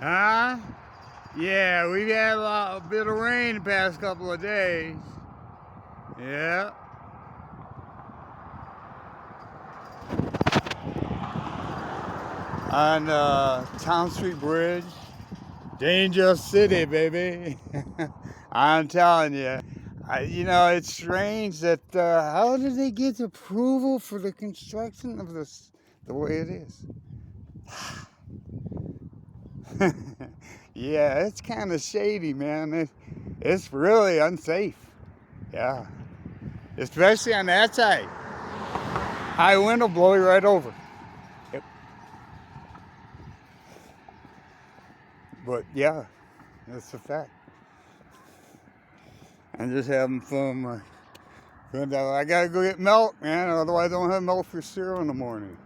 Huh? Yeah, we've had a bit of rain the past couple of days. Yeah. On Town Street Bridge. Danger City, baby. I'm telling you. It's strange that how did they get approval for the construction of this the way it is? Yeah, it's kind of shady, man. It's really unsafe. Yeah, especially on that side. High wind will blow you right over. Yep. But yeah, that's a fact. I'm just having fun. I gotta go get milk, man. Otherwise, I don't have milk for cereal in the morning.